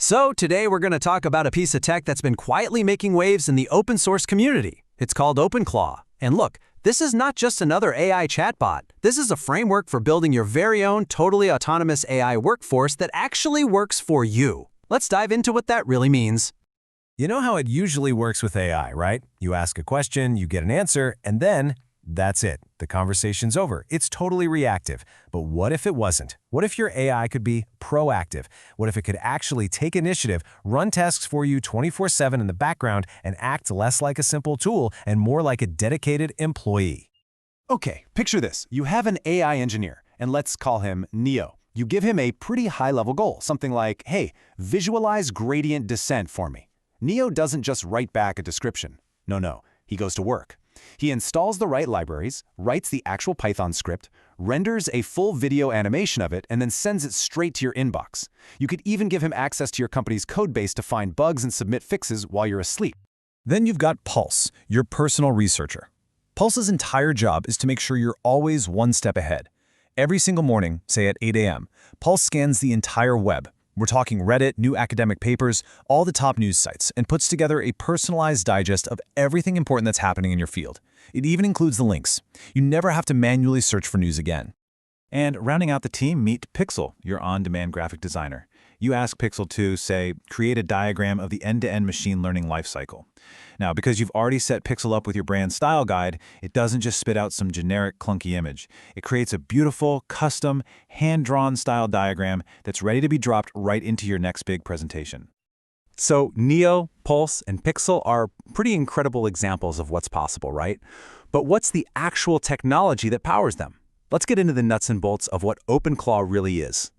So today we're going to talk about a piece of tech that's been quietly making waves in the open source community. It's called OpenClaw. And look, this is not just another AI chatbot. This is a framework for building your very own totally autonomous AI workforce that actually works for you. Let's dive into what that really means. You know how it usually works with AI, right? You ask a question, you get an answer, and then that's it. The conversation's over. It's totally reactive. But what if it wasn't? What if your AI could be proactive? What if it could actually take initiative, run tasks for you 24/7 in the background, and act less like a simple tool and more like a dedicated employee? Okay, picture this. You have an AI engineer, and let's call him Neo. You give him a pretty high-level goal, something like, hey, visualize gradient descent for me. Neo doesn't just write back a description. No, he goes to work. He installs the right libraries, writes the actual Python script, renders a full video animation of it, and then sends it straight to your inbox. You could even give him access to your company's codebase to find bugs and submit fixes while you're asleep. Then you've got Pulse, your personal researcher. Pulse's entire job is to make sure you're always one step ahead. Every single morning, say at 8 a.m., Pulse scans the entire web. We're talking Reddit, new academic papers, all the top news sites, and puts together a personalized digest of everything important that's happening in your field. It even includes the links. You never have to manually search for news again. And rounding out the team, meet Pixel, your on-demand graphic designer. You ask Pixel to, say, create a diagram of the end-to-end machine learning lifecycle. Now, because you've already set Pixel up with your brand style guide, it doesn't just spit out some generic clunky image. It creates a beautiful, custom, hand-drawn style diagram that's ready to be dropped right into your next big presentation. So Neo, Pulse, and Pixel are pretty incredible examples of what's possible, right? But what's the actual technology that powers them? Let's get into the nuts and bolts of what OpenClaw really is.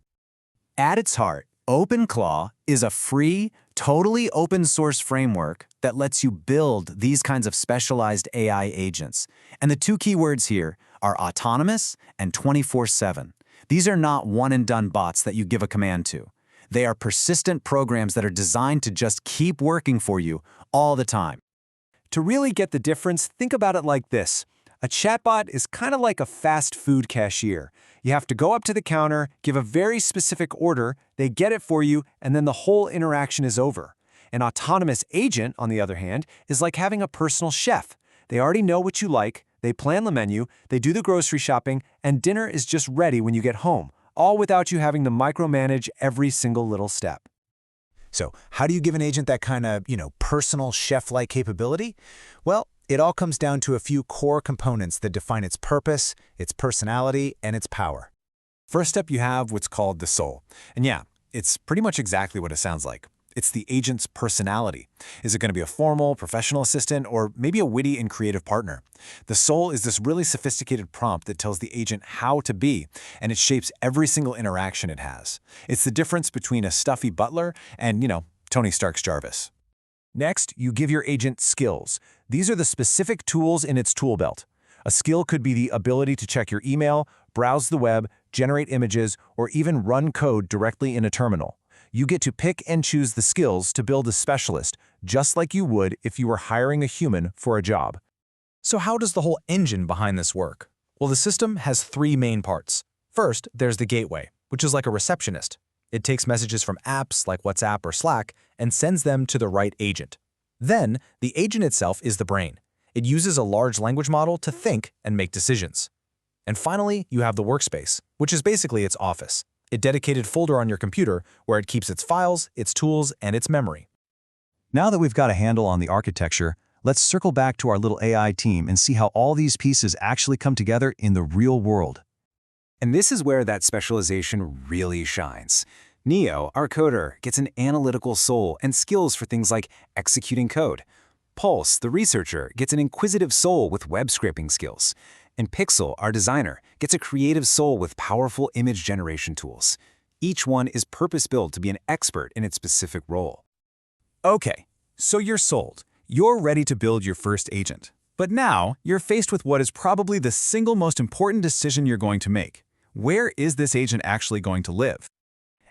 At its heart, OpenClaw is a free, totally open source framework that lets you build these kinds of specialized AI agents. And the two key words here are autonomous and 24/7. These are not one-and-done bots that you give a command to. They are persistent programs that are designed to just keep working for you all the time. To really get the difference, think about it like this. A chatbot is kind of like a fast food cashier. You have to go up to the counter, give a very specific order, they get it for you, and then the whole interaction is over. An autonomous agent, on the other hand, is like having a personal chef. They already know what you like, they plan the menu, they do the grocery shopping, and dinner is just ready when you get home, all without you having to micromanage every single little step. So how do you give an agent that kind of, personal chef-like capability? Well, it all comes down to a few core components that define its purpose, its personality, and its power. First up, you have what's called the soul. And yeah, it's pretty much exactly what it sounds like. It's the agent's personality. Is it going to be a formal, professional assistant, or maybe a witty and creative partner? The soul is this really sophisticated prompt that tells the agent how to be, and it shapes every single interaction it has. It's the difference between a stuffy butler and, Tony Stark's Jarvis. Next, you give your agent skills. These are the specific tools in its tool belt. A skill could be the ability to check your email, browse the web, generate images, or even run code directly in a terminal. You get to pick and choose the skills to build a specialist, just like you would if you were hiring a human for a job. So how does the whole engine behind this work? Well, the system has three main parts. First, there's the gateway, which is like a receptionist. It takes messages from apps like WhatsApp or Slack and sends them to the right agent. Then, the agent itself is the brain. It uses a large language model to think and make decisions. And finally, you have the workspace, which is basically its office, a dedicated folder on your computer where it keeps its files, its tools, and its memory. Now that we've got a handle on the architecture, let's circle back to our little AI team and see how all these pieces actually come together in the real world. And this is where that specialization really shines. Neo, our coder, gets an analytical soul and skills for things like executing code. Pulse, the researcher, gets an inquisitive soul with web scraping skills. And Pixel, our designer, gets a creative soul with powerful image generation tools. Each one is purpose-built to be an expert in its specific role. Okay, so you're sold. You're ready to build your first agent. But now, you're faced with what is probably the single most important decision you're going to make. Where is this agent actually going to live?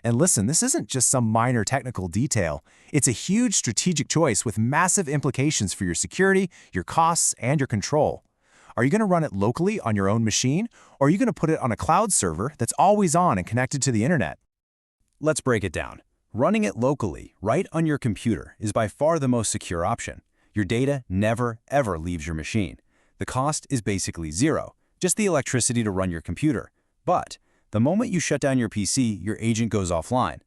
And listen, this isn't just some minor technical detail. It's a huge strategic choice with massive implications for your security, your costs, and your control. Are you going to run it locally on your own machine, or are you going to put it on a cloud server that's always on and connected to the internet? Let's break it down. Running it locally, right on your computer, is by far the most secure option. Your data never, ever leaves your machine. The cost is basically zero, just the electricity to run your computer. But the moment you shut down your PC, your agent goes offline.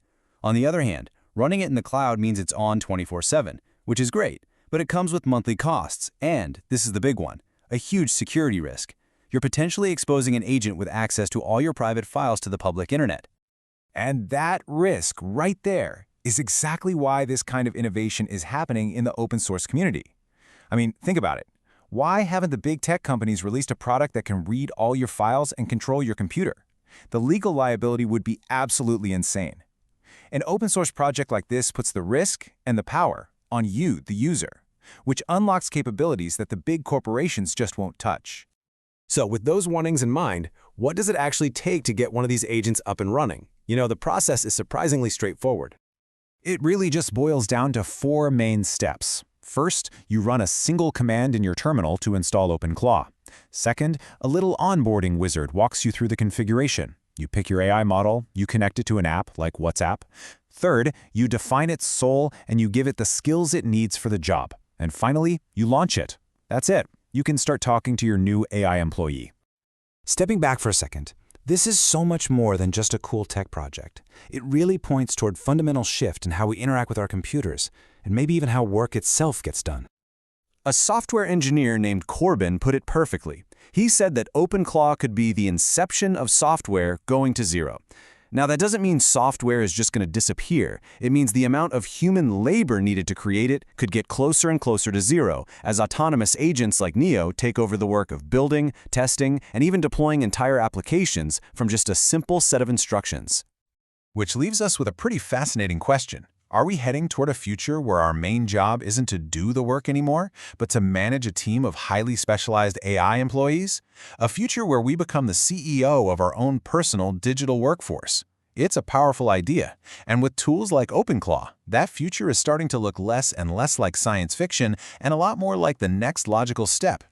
On the other hand, running it in the cloud means it's on 24/7, which is great, but it comes with monthly costs, and, this is the big one, a huge security risk. You're potentially exposing an agent with access to all your private files to the public internet. And that risk right there is exactly why this kind of innovation is happening in the open source community. I mean, think about it. Why haven't the big tech companies released a product that can read all your files and control your computer? The legal liability would be absolutely insane. An open source project like this puts the risk and the power on you, the user, which unlocks capabilities that the big corporations just won't touch. So with those warnings in mind, what does it actually take to get one of these agents up and running? You know, the process is surprisingly straightforward. It really just boils down to 4 main steps. First, you run a single command in your terminal to install OpenClaw. Second, a little onboarding wizard walks you through the configuration. You pick your AI model, you connect it to an app like WhatsApp. Third, you define its soul and you give it the skills it needs for the job. And finally, you launch it. That's it. You can start talking to your new AI employee. Stepping back for a second, this is so much more than just a cool tech project. It really points toward fundamental shift in how we interact with our computers, and maybe even how work itself gets done. A software engineer named Corbin put it perfectly. He said that OpenClaw could be the inception of software going to zero. Now, that doesn't mean software is just going to disappear. It means the amount of human labor needed to create it could get closer and closer to zero as autonomous agents like Neo take over the work of building, testing, and even deploying entire applications from just a simple set of instructions. Which leaves us with a pretty fascinating question. Are we heading toward a future where our main job isn't to do the work anymore, but to manage a team of highly specialized AI employees? A future where we become the CEO of our own personal digital workforce. It's a powerful idea, and with tools like OpenClaw, that future is starting to look less and less like science fiction and a lot more like the next logical step